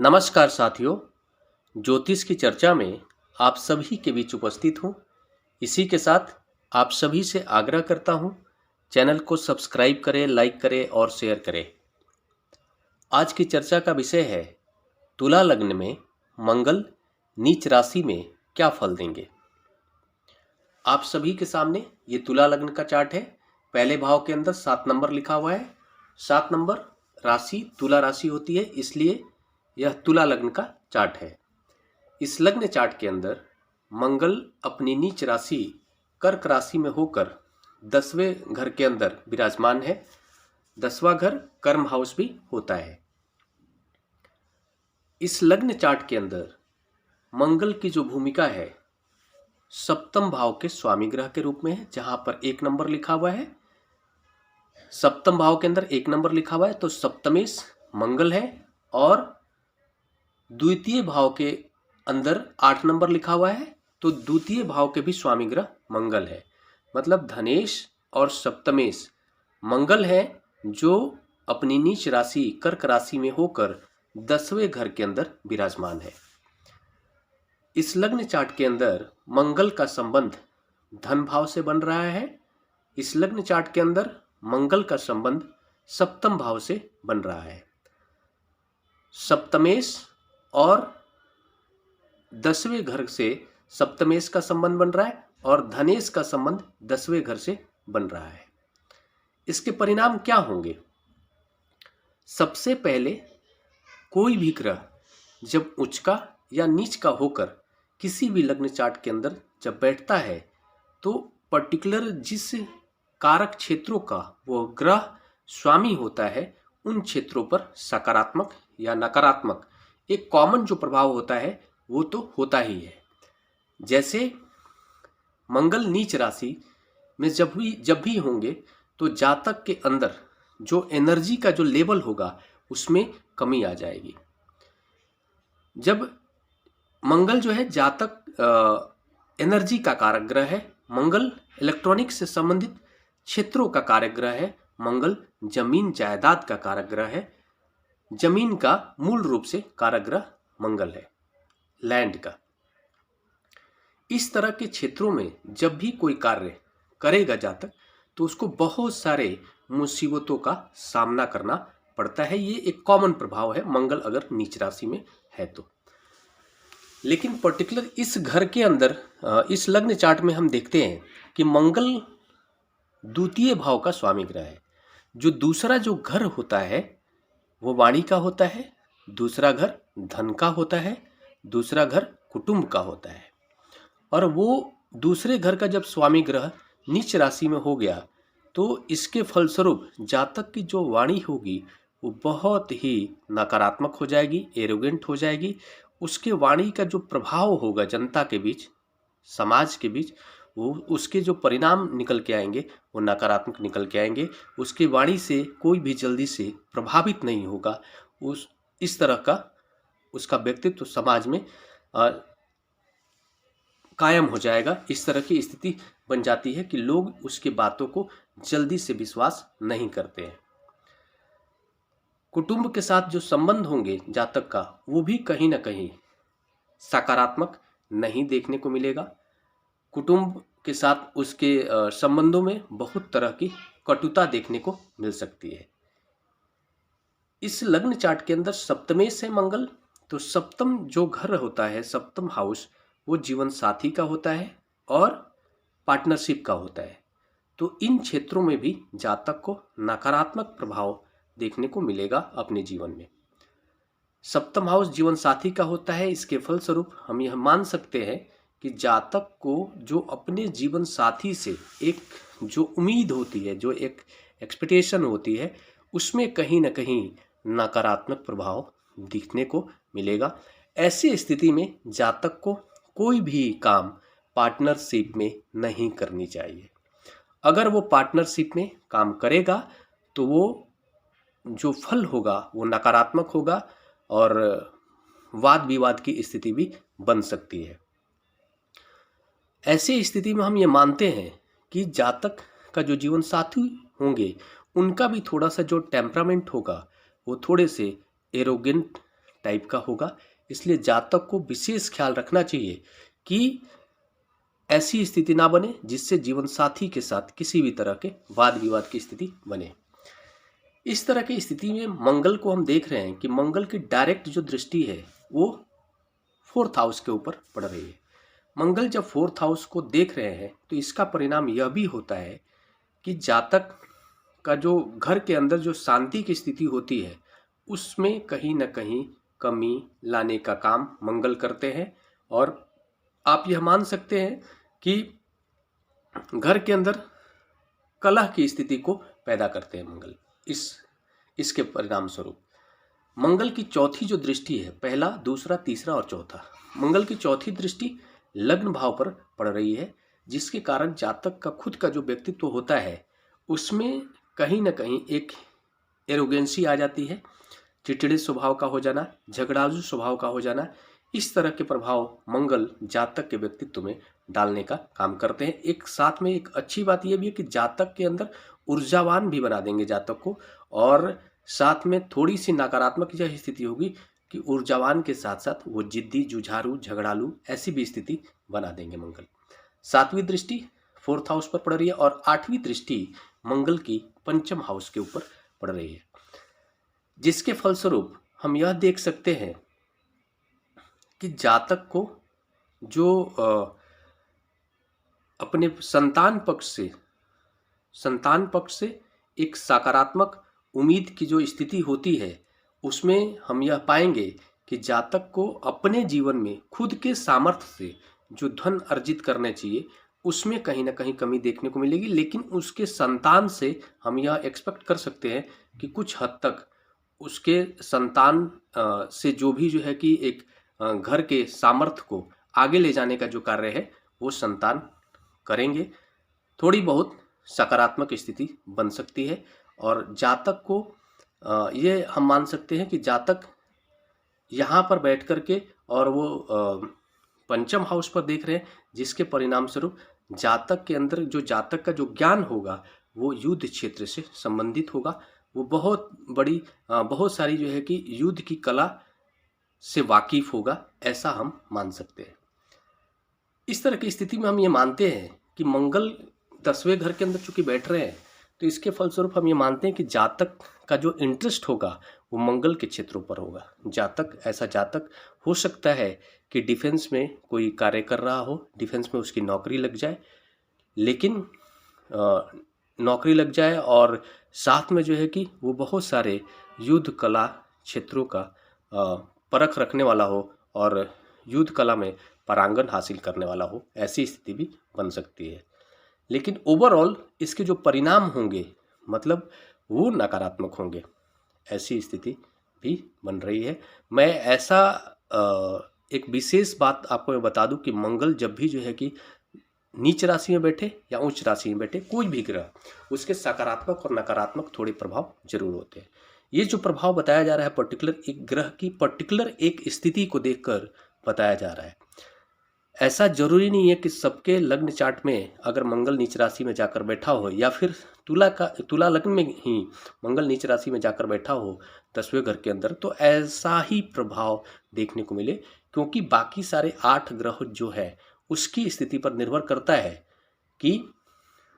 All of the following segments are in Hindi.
नमस्कार साथियों, ज्योतिष की चर्चा में आप सभी के बीच उपस्थित हूँ। इसी के साथ आप सभी से आग्रह करता हूँ, चैनल को सब्सक्राइब करें, लाइक करें और शेयर करें। आज की चर्चा का विषय है तुला लग्न में मंगल नीच राशि में क्या फल देंगे। आप सभी के सामने ये तुला लग्न का चार्ट है। पहले भाव के अंदर 7 नंबर लिखा हुआ है। 7 नंबर राशि तुला राशि होती है, इसलिए यह तुला लग्न का चार्ट है। इस लग्न चार्ट के अंदर मंगल अपनी नीच राशि कर्क राशि में होकर 10वें घर के अंदर विराजमान है। 10वां घर कर्म हाउस भी होता है। इस लग्न चार्ट के अंदर मंगल की जो भूमिका है सप्तम भाव के स्वामी ग्रह के रूप में है, जहां पर 1 नंबर लिखा हुआ है। सप्तम भाव के अंदर 1 नंबर लिखा हुआ है तो सप्तमेश मंगल है, और द्वितीय भाव के अंदर 8 नंबर लिखा हुआ है तो द्वितीय भाव के भी स्वामी ग्रह मंगल है। मतलब धनेश और सप्तमेश मंगल है, जो अपनी नीच राशि कर्क राशि में होकर 10वें घर के अंदर विराजमान है। इस लग्न चार्ट के अंदर मंगल का संबंध धन भाव से बन रहा है। इस लग्न चार्ट के अंदर मंगल का संबंध सप्तम भाव से बन रहा है। सप्तमेश और 10वें घर से सप्तमेश का संबंध बन रहा है और धनेश का संबंध 10वें घर से बन रहा है। इसके परिणाम क्या होंगे? सबसे पहले कोई भी ग्रह जब उच्च का या नीच का होकर किसी भी लग्न चार्ट के अंदर जब बैठता है तो पर्टिकुलर जिस कारक क्षेत्रों का वो ग्रह स्वामी होता है उन क्षेत्रों पर सकारात्मक या नकारात्मक एक कॉमन जो प्रभाव होता है वो तो होता ही है। जैसे मंगल नीच राशि में जब भी होंगे तो जातक के अंदर जो एनर्जी का जो लेवल होगा उसमें कमी आ जाएगी। जब मंगल जो है जातक एनर्जी का कारक ग्रह है, मंगल इलेक्ट्रॉनिक्स से संबंधित क्षेत्रों का कारक ग्रह है, मंगल जमीन जायदाद का कारक ग्रह है। जमीन का मूल रूप से कारक ग्रह मंगल है, लैंड का। इस तरह के क्षेत्रों में जब भी कोई कार्य करेगा जातक तो उसको बहुत सारे मुसीबतों का सामना करना पड़ता है। ये एक कॉमन प्रभाव है मंगल अगर नीच राशि में है तो। लेकिन पर्टिकुलर इस घर के अंदर इस लग्न चार्ट में हम देखते हैं कि मंगल द्वितीय भाव का स्वामी ग्रह है। जो दूसरा जो घर होता है वो वाणी का होता है, दूसरा घर धन का होता है, दूसरा घर कुटुंब का होता है। और वो दूसरे घर का जब स्वामी ग्रह नीच राशि में हो गया तो इसके फलस्वरूप जातक की जो वाणी होगी वो बहुत ही नकारात्मक हो जाएगी, एरोगेंट हो जाएगी। उसके वाणी का जो प्रभाव होगा जनता के बीच, समाज के बीच, वो उसके जो परिणाम निकल के आएंगे वो नकारात्मक निकल के आएंगे। उसकी वाणी से कोई भी जल्दी से प्रभावित नहीं होगा। इस तरह का उसका व्यक्तित्व समाज में कायम हो जाएगा। इस तरह की स्थिति बन जाती है कि लोग उसकी बातों को जल्दी से विश्वास नहीं करते हैं। कुटुंब के साथ जो संबंध होंगे जातक का वो भी कहीं ना कहीं सकारात्मक नहीं देखने को मिलेगा। कुटुंब के साथ उसके संबंधों में बहुत तरह की कटुता देखने को मिल सकती है। इस लग्न चार्ट के अंदर सप्तमेश है मंगल, तो सप्तम जो घर होता है, सप्तम हाउस, वो जीवन साथी का होता है और पार्टनरशिप का होता है। तो इन क्षेत्रों में भी जातक को नकारात्मक प्रभाव देखने को मिलेगा अपने जीवन में। सप्तम हाउस जीवन साथी का होता है। इसके फलस्वरूप हम यह मान सकते हैं कि जातक को जो अपने जीवन साथी से एक जो उम्मीद होती है, जो एक एक्सपेक्टेशन होती है, उसमें कहीं ना कहीं नकारात्मक प्रभाव दिखने को मिलेगा। ऐसी स्थिति में जातक को कोई भी काम पार्टनरशिप में नहीं करनी चाहिए। अगर वो पार्टनरशिप में काम करेगा तो वो जो फल होगा वो नकारात्मक होगा और वाद विवाद की स्थिति भी बन सकती है। ऐसी स्थिति में हम ये मानते हैं कि जातक का जो जीवन साथी होंगे उनका भी थोड़ा सा जो टेम्परामेंट होगा वो थोड़े से एरोगेंट टाइप का होगा। इसलिए जातक को विशेष ख्याल रखना चाहिए कि ऐसी स्थिति ना बने जिससे जीवन साथी के साथ किसी भी तरह के वाद विवाद की स्थिति बने। इस तरह की स्थिति में मंगल को हम देख रहे हैं कि मंगल की डायरेक्ट जो दृष्टि है वो 4th हाउस के ऊपर पड़ रही है। मंगल जब 4th हाउस को देख रहे हैं तो इसका परिणाम यह भी होता है कि जातक का जो घर के अंदर जो शांति की स्थिति होती है उसमें कहीं ना कहीं कमी लाने का काम मंगल करते हैं। और आप यह मान सकते हैं कि घर के अंदर कलह की स्थिति को पैदा करते हैं मंगल। इसके परिणाम स्वरूप मंगल की चौथी जो दृष्टि है, पहला, दूसरा, तीसरा और चौथा, मंगल की चौथी दृष्टि लग्न भाव पर पड़ रही है, जिसके कारण जातक का खुद का जो व्यक्तित्व होता है उसमें कहीं ना कहीं एक एरोगेंसी आ जाती है, चिड़चिड़े स्वभाव का हो जाना, झगड़ालू स्वभाव का हो जाना। इस तरह के प्रभाव मंगल जातक के व्यक्तित्व में डालने का काम करते हैं। एक साथ में एक अच्छी बात यह भी है कि जातक के अंदर ऊर्जावान भी बना देंगे जातक को, और साथ में थोड़ी सी नकारात्मक यह स्थिति होगी कि ऊर्जावान के साथ साथ वो जिद्दी, जुझारू, झगड़ालू ऐसी भी स्थिति बना देंगे मंगल। 7वीं दृष्टि 4th हाउस पर पड़ रही है और 8वीं दृष्टि मंगल की 5th हाउस के ऊपर पड़ रही है, जिसके फलस्वरूप हम यह देख सकते हैं कि जातक को जो अपने संतान पक्ष से एक सकारात्मक उम्मीद की जो स्थिति होती है उसमें हम यह पाएंगे कि जातक को अपने जीवन में खुद के सामर्थ्य से जो धन अर्जित करने चाहिए उसमें कहीं ना कहीं कमी देखने को मिलेगी। लेकिन उसके संतान से हम यह एक्सपेक्ट कर सकते हैं कि कुछ हद तक उसके संतान से जो भी जो है कि एक घर के सामर्थ्य को आगे ले जाने का जो कार्य है वो संतान करेंगे। थोड़ी बहुत सकारात्मक स्थिति बन सकती है और जातक को ये हम मान सकते हैं कि जातक यहाँ पर बैठ कर के और वो 5th हाउस पर देख रहे हैं, जिसके परिणाम स्वरूप जातक के अंदर जो जातक का जो ज्ञान होगा वो युद्ध क्षेत्र से संबंधित होगा। वो बहुत सारी जो है कि युद्ध की कला से वाकिफ होगा, ऐसा हम मान सकते हैं। इस तरह की स्थिति में हम ये मानते हैं कि मंगल 10वें घर के अंदर चूंकि बैठ रहे हैं तो इसके फलस्वरूप हम ये मानते हैं कि जातक का जो इंटरेस्ट होगा वो मंगल के क्षेत्रों पर होगा। ऐसा जातक हो सकता है कि डिफेंस में कोई कार्य कर रहा हो, डिफेंस में उसकी नौकरी लग जाए, लेकिन नौकरी लग जाए और साथ में जो है कि वो बहुत सारे युद्ध कला क्षेत्रों का परख रखने वाला हो और युद्ध कला में पारंगत हासिल करने वाला हो, ऐसी स्थिति भी बन सकती है। लेकिन ओवरऑल इसके जो परिणाम होंगे मतलब वो नकारात्मक होंगे, ऐसी स्थिति भी बन रही है। मैं ऐसा एक विशेष बात आपको मैं बता दूं कि मंगल जब भी जो है कि नीच राशि में बैठे या उच्च राशि में बैठे कोई भी ग्रह, उसके सकारात्मक और नकारात्मक थोड़े प्रभाव जरूर होते हैं। ये जो प्रभाव बताया जा रहा है पर्टिकुलर एक ग्रह की पर्टिकुलर एक स्थिति को देखकर बताया जा रहा है। ऐसा जरूरी नहीं है कि सबके लग्न चार्ट में अगर मंगल नीच राशि में जाकर बैठा हो या फिर तुला लग्न में ही मंगल नीच राशि में जाकर बैठा हो 10वें घर के अंदर तो ऐसा ही प्रभाव देखने को मिले, क्योंकि बाकी सारे 8 ग्रह जो है उसकी स्थिति पर निर्भर करता है कि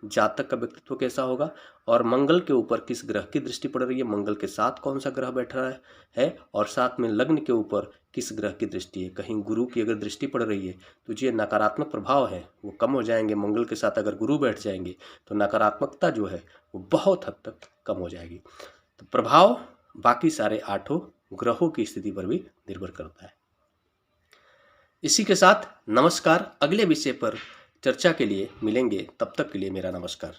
जातक का व्यक्तित्व कैसा होगा और मंगल के ऊपर किस ग्रह की दृष्टि पड़ रही है, मंगल के साथ कौन सा ग्रह बैठ रहा है और साथ में लग्न के ऊपर किस ग्रह की दृष्टि है। कहीं गुरु की अगर दृष्टि पड़ रही है तो जो नकारात्मक प्रभाव है वो कम हो जाएंगे। मंगल के साथ अगर गुरु बैठ जाएंगे तो नकारात्मकता जो है वो बहुत हद तक कम हो जाएगी। तो प्रभाव बाकी सारे 8 ग्रहों की स्थिति पर भी निर्भर करता है। इसी के साथ नमस्कार। अगले विषय पर चर्चा के लिए मिलेंगे, तब तक के लिए मेरा नमस्कार।